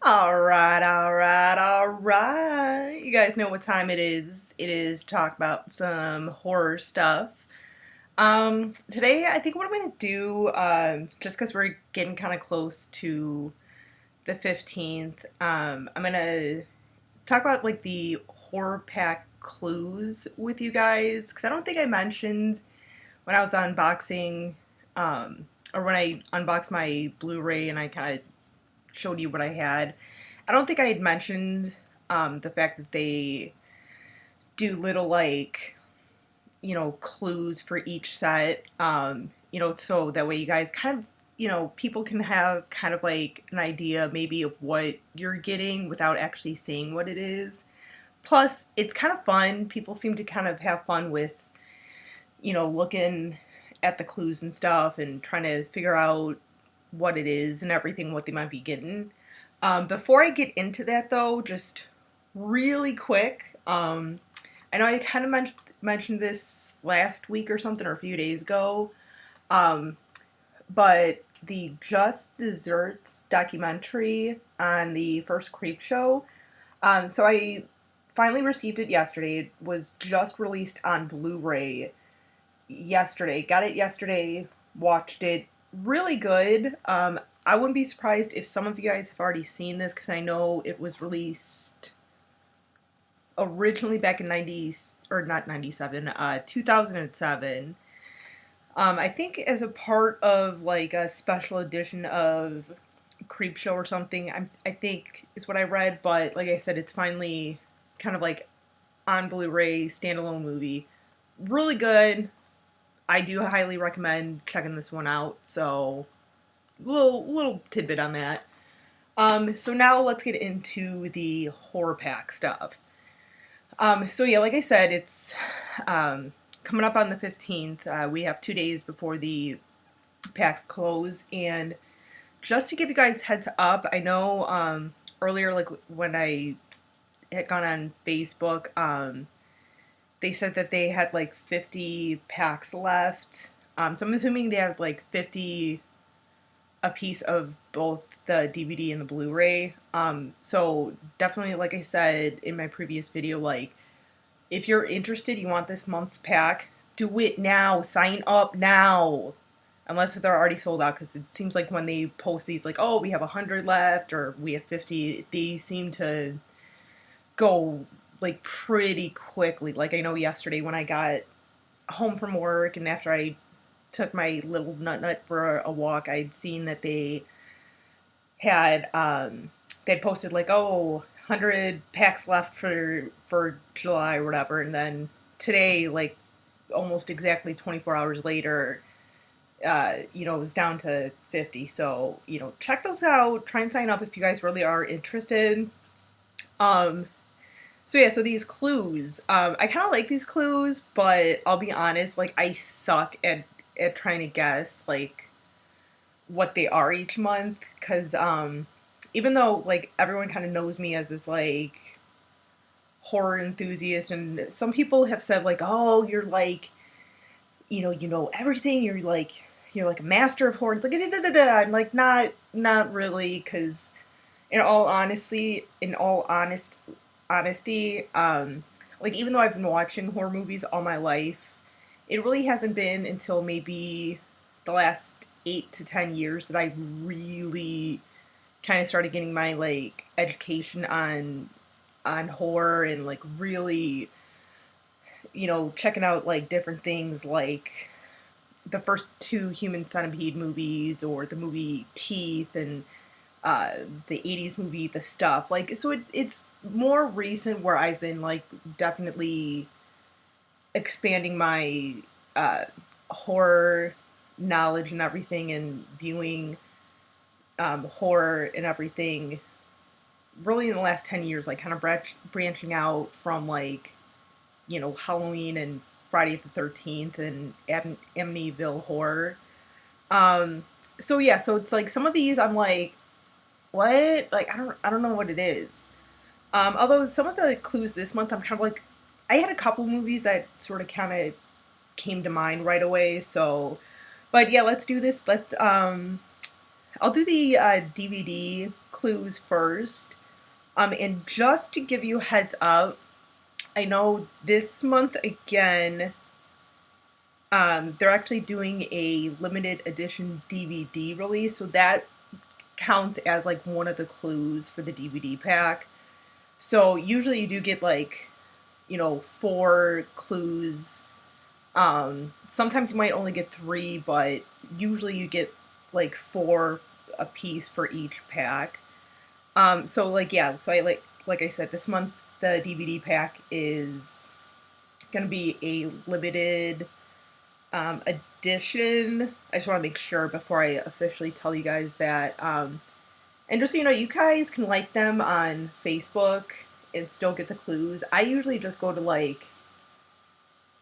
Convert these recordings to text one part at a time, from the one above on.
All right. You guys know what time it is. It is talk about some horror stuff. Today I think what I'm gonna do, just because we're getting kind of close to the 15th, I'm gonna talk about like the horror pack clues with you guys because I don't think I mentioned when I was unboxing, or when I unboxed my Blu-ray and I kind of showed you what I had. I don't think I had mentioned the fact that they do little like clues for each set. So that way you guys kind of people can have kind of like an idea maybe of what you're getting without actually seeing what it is. Plus, it's kind of fun. People seem to kind of have fun with looking at the clues and stuff and trying to figure out what it is and everything, what they might be getting. Before I get into that, though, just really quick, I know I kind of mentioned this last week or something, or a few days ago, um, but the Just Desserts documentary on the first Creep Show. So I finally received it yesterday. It was just released on Blu-ray yesterday. Got it yesterday. Watched it. Really good. I wouldn't be surprised if some of you guys have already seen this because I know it was released originally back in 90s, or not 97, 2007. I think as a part of like a special edition of Creepshow or something, I think is what I read, but like I said, it's finally kind of like on Blu-ray standalone movie. Really good. I do highly recommend checking this one out. So little tidbit on that. So now let's get into the horror pack stuff. So yeah, like I said, it's coming up on the 15th. We have 2 days before the packs close, and just to give you guys heads up, I know earlier, like when I had gone on Facebook, they said that they had like 50 packs left. So I'm assuming they have like 50 a piece of both the DVD and the Blu-ray. So definitely, like I said in my previous video, like if you're interested, you want this month's pack, do it now. Sign up now. Unless they're already sold out, because it seems like when they post these, like, oh, we have 100 left, or we have 50, they seem to go, like, pretty quickly. Like, I know yesterday when I got home from work, and after I took my little nut for a walk, I'd seen that had, they'd posted, like, oh, 100 packs left for July or whatever, and then today, like, almost exactly 24 hours later, it was down to 50. So, check those out. Try and sign up if you guys really are interested. Um, so yeah, so these clues, I kind of like these clues, but I'll be honest, like I suck at trying to guess like what they are each month, because even though like everyone kind of knows me as this like horror enthusiast, and some people have said like, oh, you're like, you know everything. You're like a master of horror. It's like I'm like not really, because in all honesty, like even though I've been watching horror movies all my life, it really hasn't been until maybe the last 8 to 10 years that I've really kind of started getting my like education on horror, and like really checking out like different things like the first two Human Centipede movies, or the movie Teeth, and the 80s movie The Stuff. Like, so it's more recent where I've been like definitely expanding my horror knowledge and everything, and viewing horror and everything really in the last 10 years, like kind of branching out from like Halloween and Friday the 13th and Amityville Horror. Um, so yeah, so it's like some of these I'm like, what? Like I don't know what it is. Although some of the clues this month I'm kind of like, I had a couple movies that sort of kind of came to mind right away. So, but yeah, let's do this. I'll do the DVD clues first. And just to give you a heads up, I know this month again, they're actually doing a limited edition DVD release, so that counts as like one of the clues for the DVD pack. So usually you do get like, 4 clues. Sometimes you might only get 3, but usually you get like 4 a piece for each pack. So like yeah, so I like I said, this month the DVD pack is gonna be a limited edition. I just want to make sure before I officially tell you guys that. And just so you know, you guys can like them on Facebook and still get the clues. I usually just go to like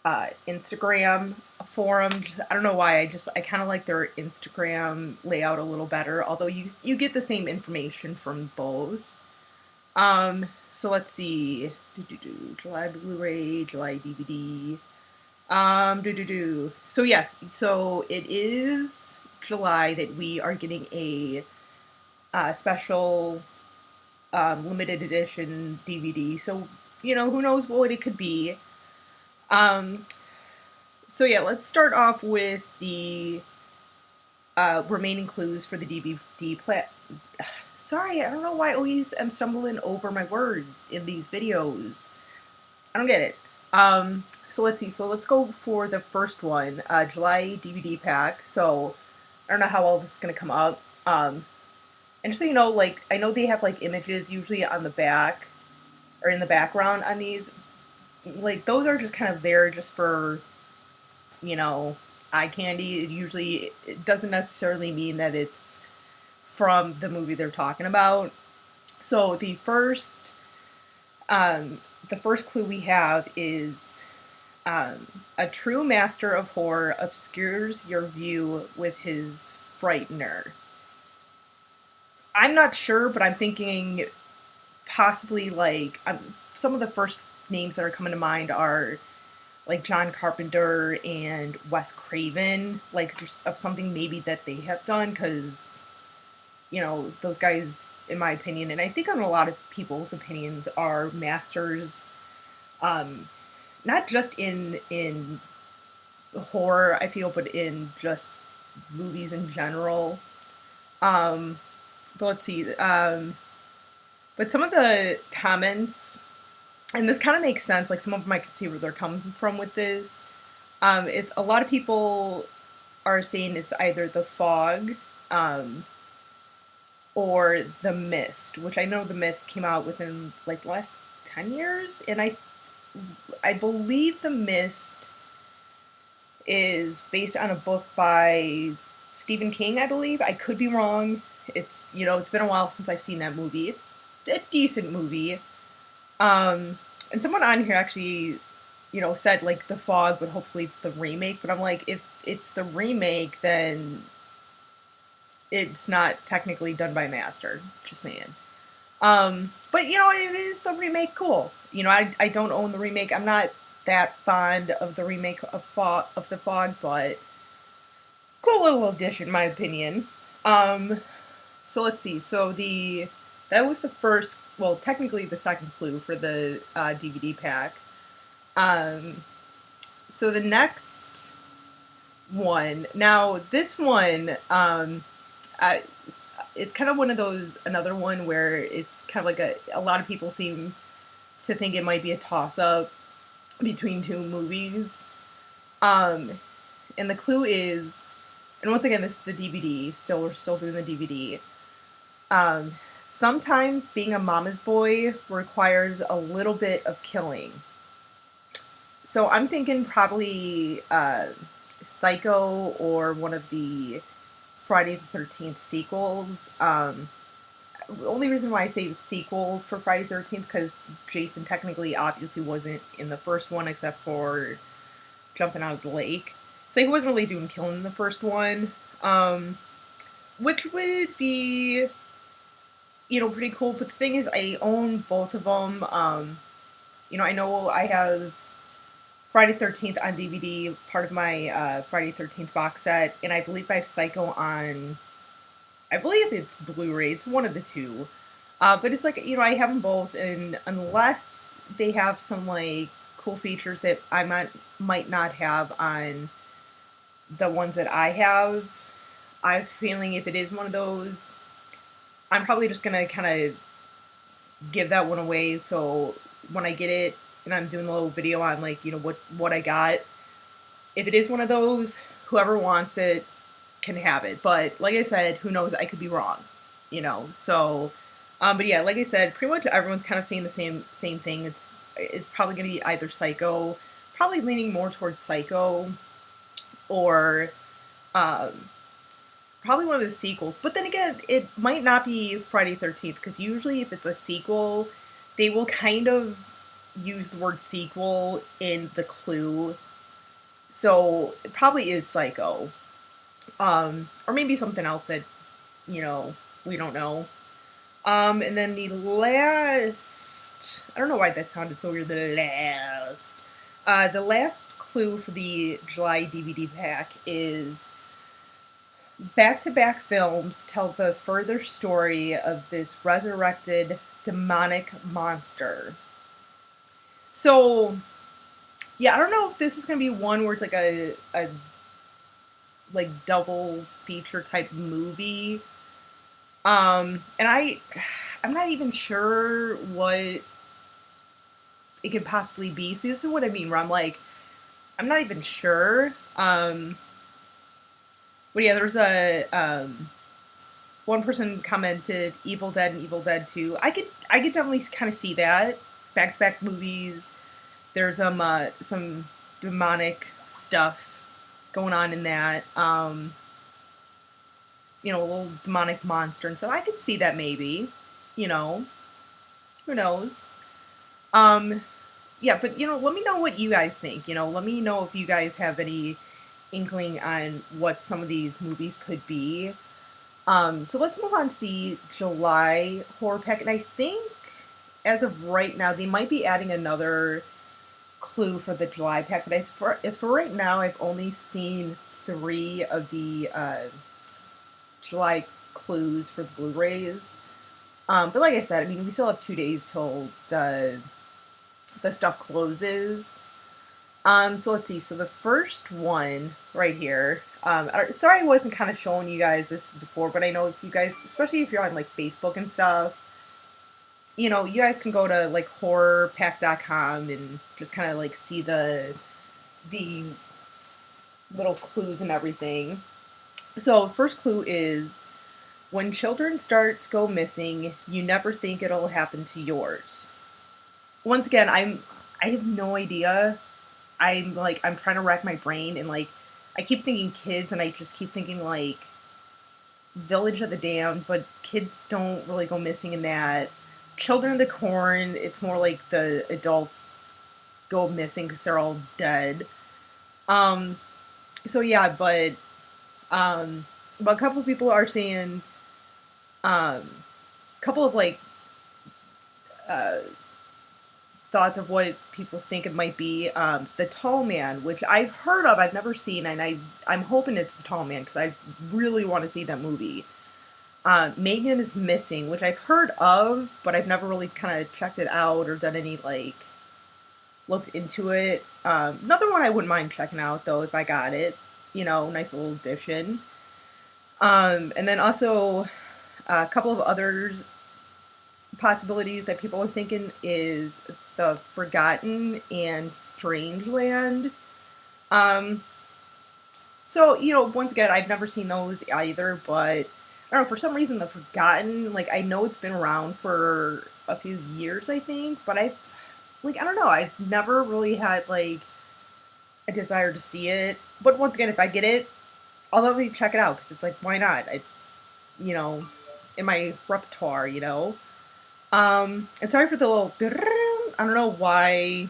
Instagram forums. I don't know why. I kind of like their Instagram layout a little better. Although you get the same information from both. So let's see. July Blu-ray, July DVD. So yes, so it is July that we are getting a special limited edition DVD. So who knows what it could be. Um, so yeah, let's start off with the remaining clues for the DVD play. Sorry, I don't know why I always am stumbling over my words in these videos. I don't get it. So let's see. So let's go for the first one, July DVD pack. So I don't know how all this is gonna come up. And just so you know, like I know they have like images usually on the back or in the background on these. Like those are just kind of there just for, eye candy. It doesn't necessarily mean that it's from the movie they're talking about. So the first clue we have is a true master of horror obscures your view with his frightener. I'm not sure, but I'm thinking possibly like some of the first names that are coming to mind are like John Carpenter and Wes Craven, like just of something maybe that they have done, because those guys, in my opinion, and I think on a lot of people's opinions, are masters, not just in horror, I feel, but in just movies in general. But let's see. But some of the comments, and this kind of makes sense. Like some of them, I can see where they're coming from with this. It's a lot of people are saying it's either The Fog, or The Mist, which I know The Mist came out within like the last 10 years, and I believe The Mist is based on a book by Stephen King, I believe. I could be wrong. It's been a while since I've seen that movie. It's a decent movie. And someone on here actually, said like The Fog, but hopefully it's the remake. But I'm like, if it's the remake, then it's not technically done by Master. Just saying. But it is the remake. Cool. I don't own the remake. I'm not that fond of the remake of The Fog, but cool little addition, in my opinion. So let's see. So that was the first, well, technically the second clue for the DVD pack. So the next one. Now this one, it's kind of one of those, another one where it's kind of like a lot of people seem to think it might be a toss-up between two movies. And the clue is, and once again, this is the DVD, we're still doing the DVD. Sometimes being a mama's boy requires a little bit of killing. So I'm thinking probably Psycho or one of the Friday the 13th sequels. The only reason why I say the sequels for Friday the 13th, because Jason technically obviously wasn't in the first one except for jumping out of the lake. So he wasn't really doing killing in the first one. Which would be, pretty cool. But the thing is, I own both of them. I know I have Friday the 13th on DVD, part of my Friday the 13th box set, and I believe I have Psycho on, I believe it's Blu-ray. It's one of the two. But it's like, I have them both, and unless they have some like cool features that I might not have on the ones that I have, I have a feeling if it is one of those, I'm probably just gonna kind of give that one away. So when I get it and I'm doing a little video on like what I got, if it is one of those, whoever wants it can have it. But like I said, who knows? I could be wrong, So, but yeah, like I said, pretty much everyone's kind of saying the same thing. It's probably gonna be either Psycho, probably leaning more towards Psycho, or um, probably one of the sequels. But then again, it might not be Friday 13th because usually if it's a sequel, they will kind of use the word sequel in the clue. So it probably is Psycho. Or maybe something else that, we don't know. And then the last, I don't know why that sounded so weird, the last clue for the July DVD pack is back-to-back films tell the further story of this resurrected demonic monster. So, yeah, I don't know if this is going to be one where it's like a like double feature type movie. And I'm not even sure what it could possibly be. See, this is what I mean, where I'm like, I'm not even sure. But yeah, there's a one person commented Evil Dead and Evil Dead 2. I could definitely kind of see that. Back to back movies. There's some demonic stuff going on in that. A little demonic monster and stuff. I could see that maybe. Who knows? Yeah, but let me know what you guys think. Let me know if you guys have any inkling on what some of these movies could be. So let's move on to the July horror pack, and I think as of right now they might be adding another clue for the July pack. But as for right now, I've only seen 3 of the July clues for the Blu-rays. But like I said, I mean, we still have 2 days till the stuff closes. So let's see. So the first one right here. Sorry I wasn't kind of showing you guys this before, but I know if you guys, especially if you're on like Facebook and stuff, you guys can go to like horrorpack.com and just kind of like see the little clues and everything. So first clue is when children start to go missing, you never think it'll happen to yours. Once again, I have no idea. I'm trying to rack my brain, and like I keep thinking kids, and I just keep thinking like Village of the Damned, but kids don't really go missing in that. Children of the Corn, it's more like the adults go missing because they're all dead. So yeah, but a couple of people are saying a couple of like thoughts of what people think it might be. The Tall Man, which I've heard of, I've never seen, and I'm hoping it's The Tall Man because I really want to see that movie. Megan is Missing, which I've heard of, but I've never really kind of checked it out or done any like looked into it. Another one I wouldn't mind checking out though if I got it. Nice little addition. And then also a couple of others possibilities that people are thinking is The Forgotten and Strangeland. So, once again, I've never seen those either, but I don't know, for some reason The Forgotten, like, I know it's been around for a few years, I think, but I don't know, I've never really had, like, a desire to see it. But once again, if I get it, I'll definitely check it out, because it's like, why not? It's, in my repertoire. And sorry for the little, I don't know why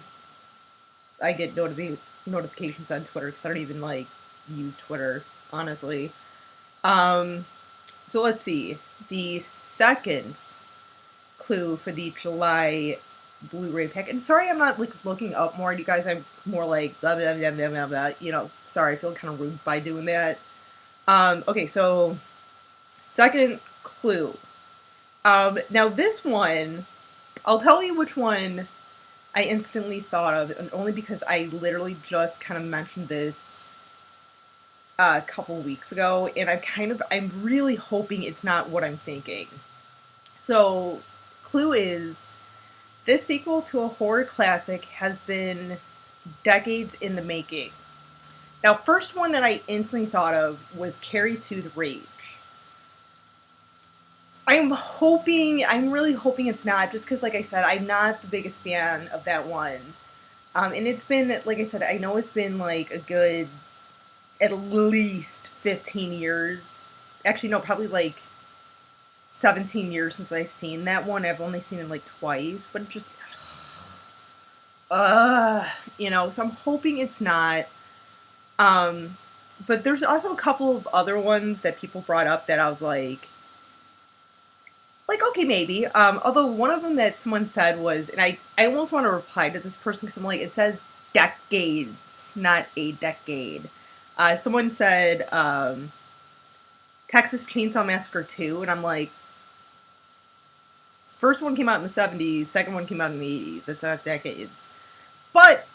I get notifications on Twitter, because I don't even, like, use Twitter, honestly. So let's see. The second clue for the July Blu-ray pack, and sorry I'm not, like, looking up more, you guys, I'm more like, blah, blah, blah, blah, blah, blah, sorry, I feel kind of rude by doing that. Okay, so Second, Clue. Now this one, I'll tell you which one I instantly thought of, and only because I literally just kind of mentioned this a couple weeks ago, and I'm really hoping it's not what I'm thinking. So, Clue is this sequel to a horror classic has been decades in the making. Now, first one that I instantly thought of was Carrie 2 The Rage. I'm really hoping it's not, just because, like I said, I'm not the biggest fan of that one. And it's been, like I said, I know it's been like a good, at least 15 years. Actually, no, probably like 17 years since I've seen that one. I've only seen it like twice, but just, so I'm hoping it's not. Um, but there's also a couple of other ones that people brought up that I was like okay, maybe. Although one of them that someone said was, and I almost want to reply to this person because I'm like, it says decades, not a decade. Someone said Texas Chainsaw Massacre 2, and I'm like, first one came out in the 70s, second one came out in the 80s. It's not decades. But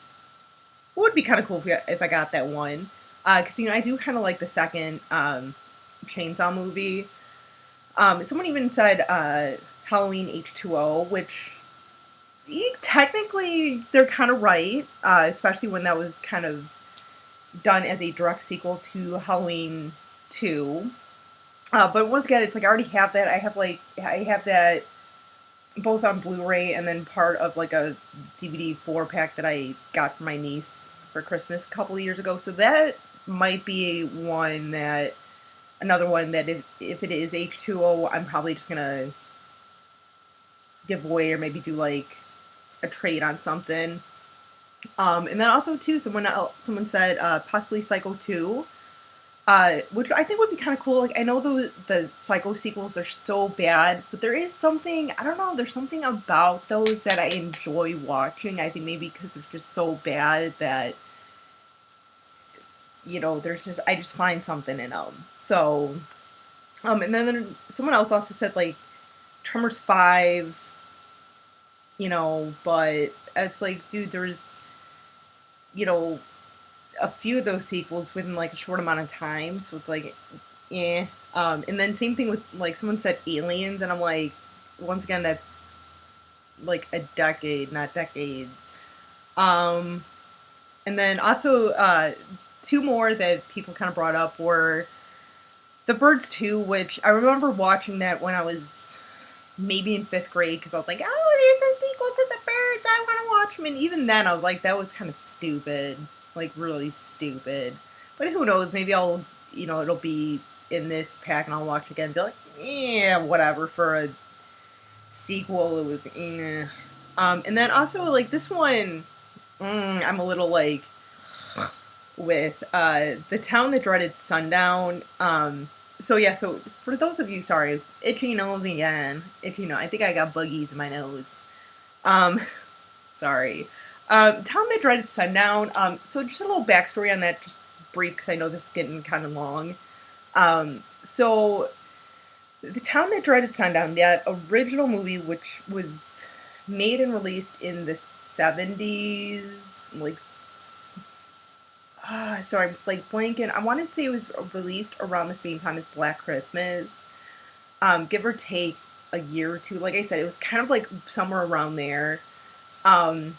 it would be kind of cool if I got that one. Because, I do kind of like the second Chainsaw movie. Someone even said Halloween H2O, which technically they're kind of right, especially when that was kind of done as a direct sequel to Halloween 2. But once again, it's like I already have that. I have that both on Blu-ray and then part of like a DVD 4-pack that I got for my niece for Christmas a couple of years ago. So that might be another one that if it is H2O, I'm probably just gonna give away or maybe do like a trade on something. And then also too, someone said possibly Psycho 2. Which I think would be kind of cool. Like I know the Psycho sequels are so bad, but there is something, I don't know, there's something about those that I enjoy watching. I think maybe because they're just so bad that I just find something in them. So, and then someone else also said like Tremors 5, but it's like, dude, there's you know a few of those sequels within like a short amount of time, so it's like, eh. And then same thing with like someone said Aliens, and I'm like, once again, that's like a decade, not decades. Um, and then also two more that people kind of brought up were The Birds 2, which I remember watching that when I was maybe in fifth grade because I was like, oh, there's a sequel to The Birds, I want to watch them. And even then, I was like, that was kind of stupid, like really stupid. But who knows? Maybe it'll be in this pack and I'll watch it again and be like, yeah, whatever. For a sequel, it was, eh. And then also like this one, I'm a little like with The Town That Dreaded Sundown. So for those of you, sorry, itchy nose again. I think I got boogies in my nose. Um, Sorry. Town That Dreaded Sundown. So just a little backstory on that, just brief, because I know this is getting kind of long. So The Town That Dreaded Sundown, that original movie, which was made and released in the 70s, like, sorry, I'm like blanking. I want to say it was released around the same time as Black Christmas, give or take a year or two. Like I said, it was kind of like somewhere around there. I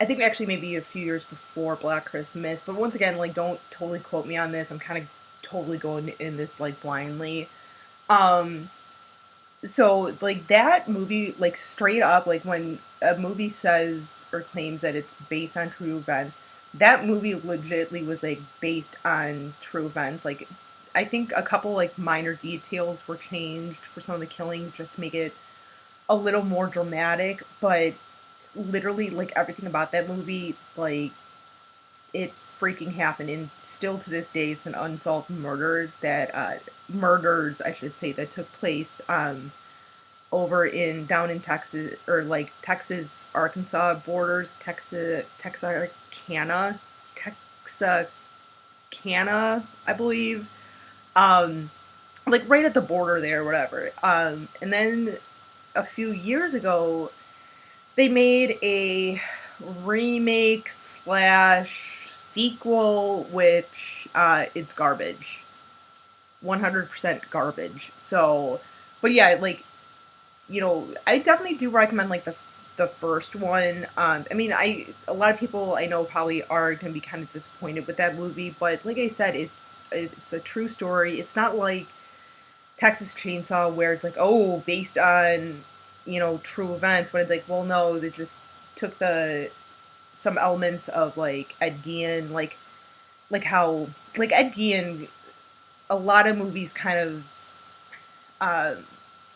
think actually maybe a few years before Black Christmas. But once again, like, don't totally quote me on this. I'm kind of totally going in this like blindly. Um, so like that movie, like straight up, like when a movie says or claims that it's based on true events, that movie legitimately was like based on true events. Like I think a couple like minor details were changed for some of the killings just to make it a little more dramatic, but literally like everything about that movie, like it freaking happened, and still to this day it's an unsolved murder that murders I should say that took place over in down in Texas, or like Texas Arkansas borders, Texarkana, Texarkana, I believe. Um like right at the border there, whatever. And then a few years ago, they made a remake slash sequel, which it's garbage, 100% garbage. So, but yeah, like I definitely do recommend like the first one. I mean, a lot of people I know probably are gonna be kind of disappointed with that movie, but like I said, it's a true story. It's not like Texas Chainsaw where it's like, oh, based on true events, when it's like, well, no, they just took the some elements of like Ed Gein, like how like Ed Gein, a lot of movies kind of uh,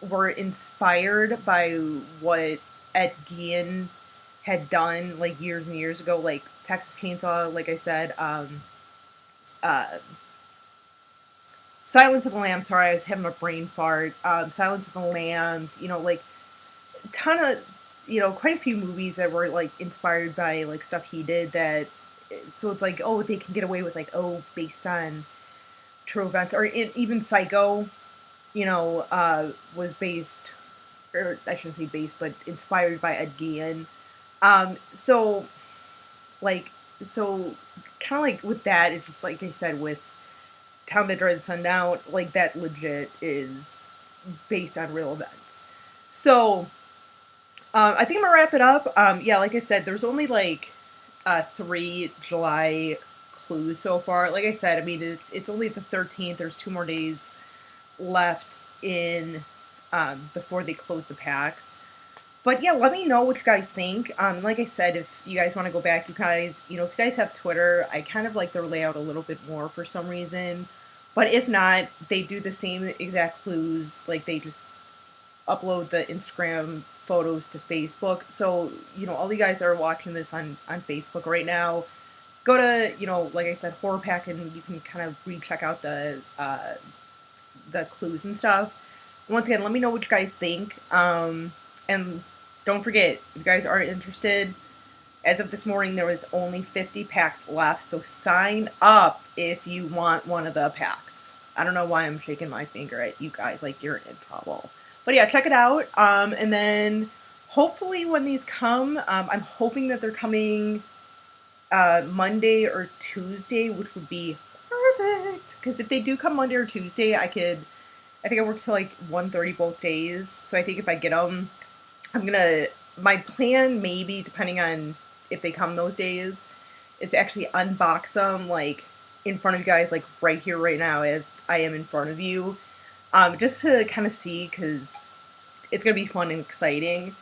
were inspired by what Ed Gein had done like years and years ago, like Texas Chainsaw, like I said, uh, Silence of the Lambs. Sorry, I was having a brain fart. Silence of the Lambs. Like a ton of quite a few movies that were like inspired by like stuff he did. That so it's like, oh, they can get away with like, oh, based on true events, or even Psycho. Was based, or I shouldn't say based, but inspired by Ed Gein. So like so kind of like with that, it's just like I said with Town That Dreaded Sundown, like that legit is based on real events. So I think I'm gonna wrap it up. Yeah, like I said, there's only like 3 July clues so far. Like I said, I mean it's only the 13th. There's 2 more days left in before they close the packs. But yeah, let me know what you guys think. Like I said, if you guys want to go back, you guys, if you guys have Twitter, I kind of like their layout a little bit more for some reason. But if not, they do the same exact clues. Like they just upload the Instagram photos to Facebook. So, all you guys that are watching this on Facebook right now, go to, like I said, Horror Pack, and you can kind of recheck out the clues and stuff. Once again, let me know what you guys think. And don't forget, if you guys are interested, as of this morning, there was only 50 packs left, so sign up if you want one of the packs. I don't know why I'm shaking my finger at you guys like you're in trouble. But yeah, check it out. And then hopefully when these come, I'm hoping that they're coming Monday or Tuesday, which would be perfect. Because if they do come Monday or Tuesday, I think I work till like 1:30 both days. So I think if I get them, my plan maybe, depending on if they come those days, is to actually unbox them like in front of you guys, like right here, right now, as I am in front of you. Just to kind of see, because it's going to be fun and exciting.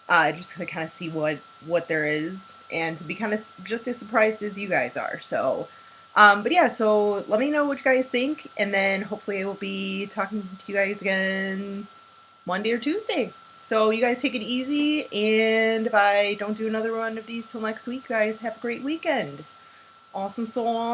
Just to kind of see what there is, and to be kind of just as surprised as you guys are. So, but yeah, so let me know what you guys think, and then hopefully I will be talking to you guys again Monday or Tuesday. So you guys take it easy, and if I don't do another one of these till next week, guys, have a great weekend. Awesome song.